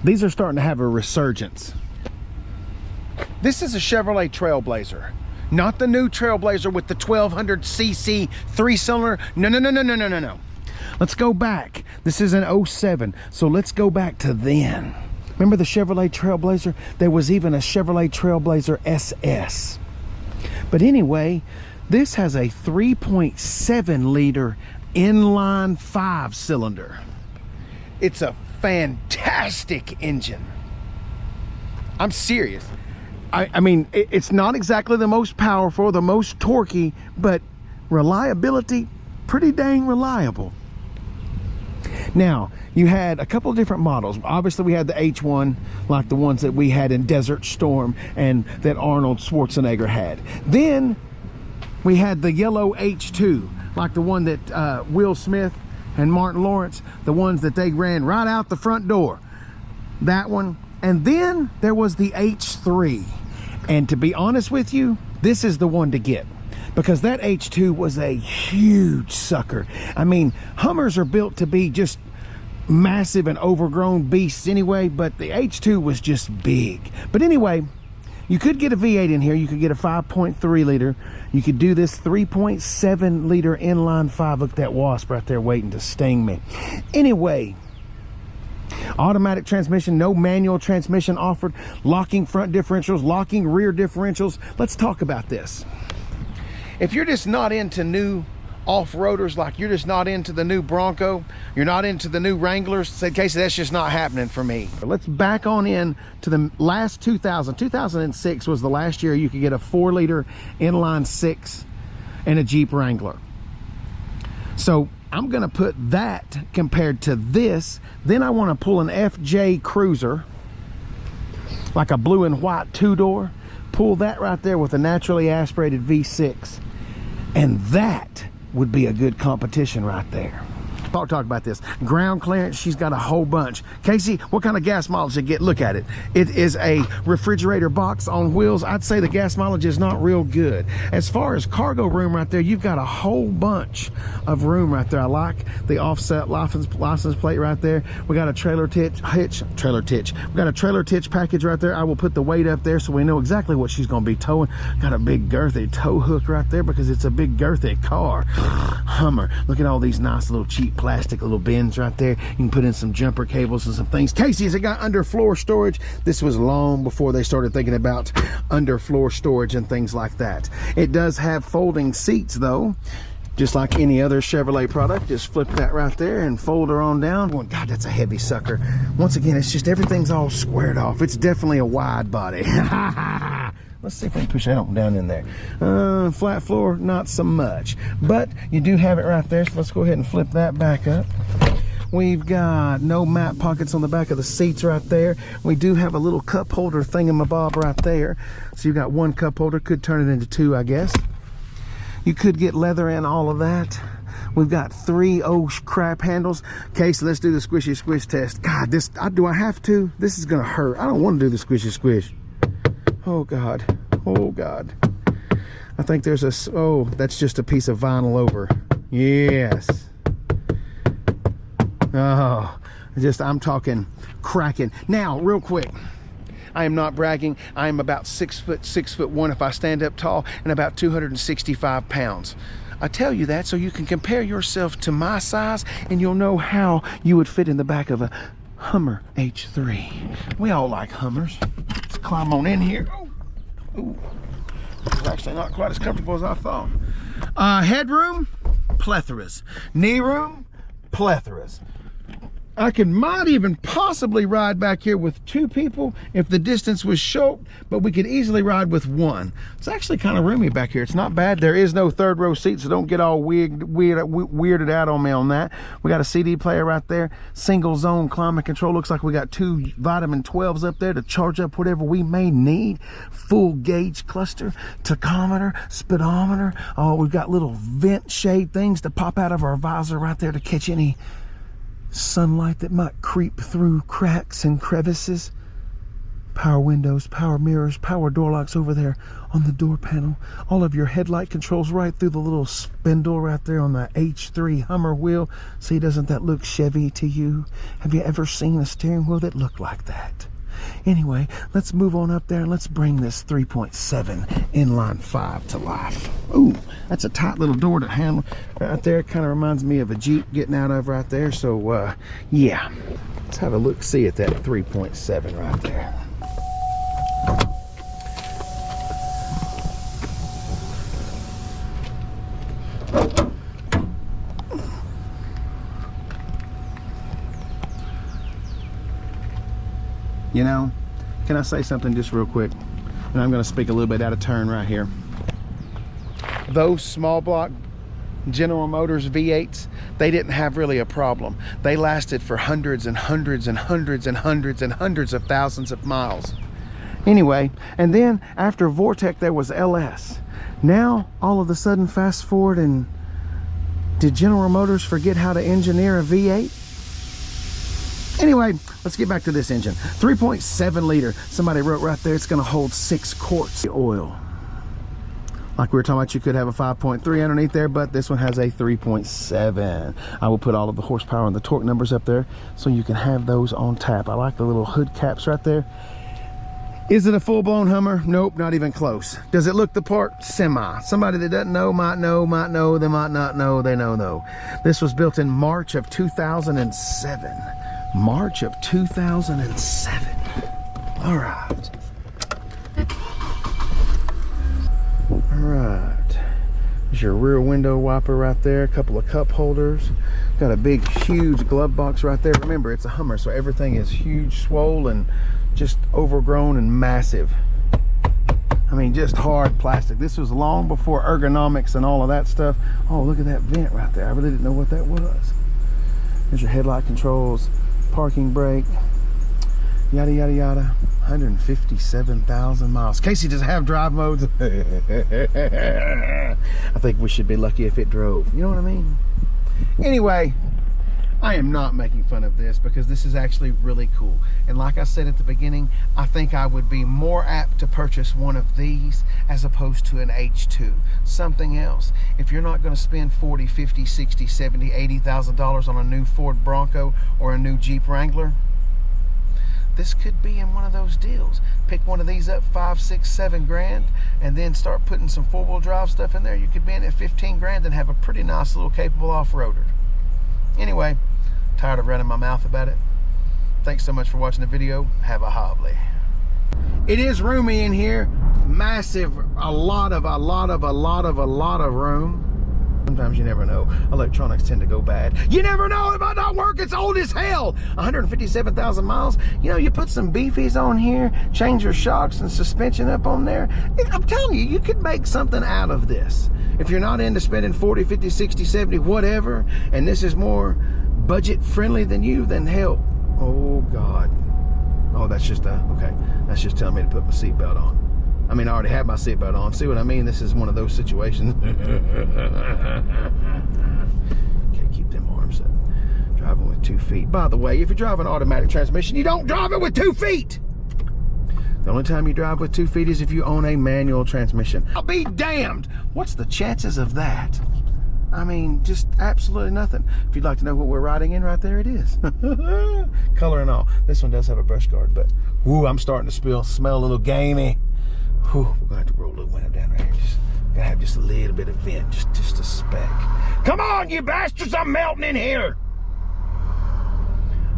These are starting to have a resurgence. This is a Chevrolet Trailblazer. Not the new Trailblazer with the 1200cc 3-cylinder. No. Let's go back. This is an 07, so let's go back to then. Remember the Chevrolet Trailblazer? There was even a Chevrolet Trailblazer SS. But anyway, this has a 3.7 liter inline 5-cylinder. It's a fantastic engine. I'm serious. I mean, it's not exactly the most powerful, the most torquey, but reliability, pretty dang reliable. Now, you had a couple of different models. Obviously, we had the H1, like the ones that we had in Desert Storm and that Arnold Schwarzenegger had. Then, we had the yellow H2, like the one that Will Smith and Martin Lawrence, the ones that they ran right out the front door. That one. And then, there was the H3. And to be honest with you, this is the one to get, because that H2 was a huge sucker. I mean, Hummers are built to be just massive and overgrown beasts anyway, but the H2 was just big. But anyway, you could get a V8 in here. You could get a 5.3 liter. You could do this 3.7 liter inline 5. Look at that wasp right there waiting to sting me. Anyway, automatic transmission, no manual transmission offered, locking front differentials, locking rear differentials. Let's talk about this. If you're just not into new off-roaders, like you're just not into the new Bronco, you're not into the new Wranglers, say, Casey, that's just not happening for me. Let's back on in to the last 2006 was the last year you could get a 4-liter inline 6 in a Jeep Wrangler. So I'm gonna put that compared to this. Then I want to pull an FJ Cruiser, like a blue and white 2-door, pull that right there with a naturally aspirated V6, and that would be a good competition right there. Talk about this. Ground clearance, she's got a whole bunch. Casey, what kind of gas mileage you get? Look at it. It is a refrigerator box on wheels. I'd say the gas mileage is not real good. As far as cargo room right there, you've got a whole bunch of room right there. I like the offset license plate right there. We got a trailer hitch. We got a trailer hitch package right there. I will put the weight up there so we know exactly what she's going to be towing. Got a big girthy tow hook right there because it's a big girthy car. Hummer. Look at all these nice little cheap plastic little bins right there. You can put in some jumper cables and some things. Casey, has it got underfloor storage? This was long before they started thinking about underfloor storage and things like that. It does have folding seats though, just like any other Chevrolet product. Just flip that right there and fold her on down. Oh, God, that's a heavy sucker. Once again, it's just everything's all squared off. It's definitely a wide body. Let's see if we can push that on down in there. Flat floor, not so much. But you do have it right there, so let's go ahead and flip that back up. We've got no map pockets on the back of the seats right there. We do have a little cup holder thingamabob right there. So you've got one cup holder, could turn it into 2, I guess. You could get leather in all of that. We've got 3 crap handles. Okay, so let's do the squishy squish test. God, do I have to? This is gonna hurt. I don't want to do the squishy squish. Oh God, oh God. I think there's oh, that's just a piece of vinyl over. Yes. Oh, I'm talking cracking. Now, real quick, I am not bragging. I am about 6'1" if I stand up tall, and about 265 pounds. I tell you that so you can compare yourself to my size and you'll know how you would fit in the back of a Hummer H3. We all like Hummers. Let's climb on in here. Ooh. It's actually not quite as comfortable as I thought. Headroom, plethoras. Knee room, plethoras. I might even possibly ride back here with 2 people if the distance was short, but we could easily ride with 1. It's actually kind of roomy back here. It's not bad. There is no 3rd row seat, so don't get all weirded out on me on that. We got a CD player right there. Single zone climate control. Looks like we got 2 vitamin 12s up there to charge up whatever we may need. Full gauge cluster, tachometer, speedometer. Oh, we've got little vent shade things to pop out of our visor right there to catch any sunlight that might creep through cracks and crevices. Power windows, power mirrors, power door locks over there on the door panel. All of your headlight controls right through the little spindle right there on the H3 Hummer wheel. See, doesn't that look Chevy to you? Have you ever seen a steering wheel that looked like that? Anyway, let's move on up there and let's bring this 3.7 inline 5 to life. Ooh, that's a tight little door to handle right there. It kind of reminds me of a Jeep getting out of right there. So yeah, let's have a look see at that 3.7 right there. You know, can I say something just real quick? And I'm going to speak a little bit out of turn right here. Those small block General Motors V8s, they didn't have really a problem. They lasted for hundreds and hundreds and hundreds and hundreds and hundreds of thousands of miles. Anyway, and then after Vortec there was LS. Now, all of a sudden, fast forward, and did General Motors forget how to engineer a V8? Anyway, let's get back to this engine. 3.7 liter. Somebody wrote right there, it's going to hold 6 quarts of oil. Like we were talking about, you could have a 5.3 underneath there, but this one has a 3.7. I will put all of the horsepower and the torque numbers up there so you can have those on tap. I like the little hood caps right there. Is it a full-blown Hummer? Nope, not even close. Does it look the part? Semi. Somebody that doesn't know, might know, they might not know, they know though. This was built in March of 2007. March of 2007. All right. All right. There's your rear window wiper right there. A couple of cup holders. Got a big, huge glove box right there. Remember, it's a Hummer, so everything is huge, swollen, just overgrown and massive. I mean, just hard plastic. This was long before ergonomics and all of that stuff. Oh, look at that vent right there. I really didn't know what that was. There's your headlight controls. Parking brake, yada yada yada. 157,000 miles. Casey, does it have drive modes? I think we should be lucky if it drove. You know what I mean? Anyway, I am not making fun of this because this is actually really cool. And like I said at the beginning, I think I would be more apt to purchase one of these as opposed to an H2, something else. If you're not going to spend 40, 50, 60, 70, $80,000 on a new Ford Bronco or a new Jeep Wrangler, this could be in one of those deals. Pick one of these up, 5, 6, 7 grand, and then start putting some four-wheel drive stuff in there. You could be in at 15 grand and have a pretty nice little capable off-roader. Anyway, tired of running my mouth about it. Thanks so much for watching the video. Have a hobbly. It is roomy in here. Massive, a lot of room. Sometimes you never know. Electronics tend to go bad. You never know, it might not work. It's old as hell. 157,000 miles. You know, you put some beefies on here, change your shocks and suspension up on there. I'm telling you, you could make something out of this. If you're not into spending 40, 50, 60, 70, whatever, and this is more budget friendly than you, then hell. Oh God. Oh, that's just okay. That's just telling me to put my seatbelt on. I mean, I already have my seatbelt on. See what I mean? This is one of those situations. Can't keep them arms up. Driving with 2 feet. By the way, if you drive an automatic transmission, you don't drive it with 2 feet. The only time you drive with 2 feet is if you own a manual transmission. I'll be damned. What's the chances of that? I mean, just absolutely nothing. If you'd like to know what we're riding in, right there it is. Color and all. This one does have a brush guard, but whoo, I'm starting to smell a little gamey. Whew, we're gonna have to roll a little window down right here. Just gotta have just a little bit of vent, just a speck. Come on, you bastards! I'm melting in here.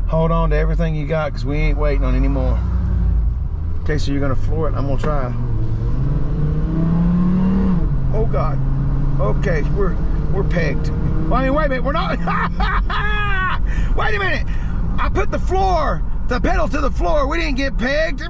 Hold on to everything you got, cause we ain't waiting on any more. Okay, so you're gonna floor it. I'm gonna try. Oh God. Okay, we're pegged. Wait a minute, we're not. Wait a minute. I put the pedal to the floor. We didn't get pegged.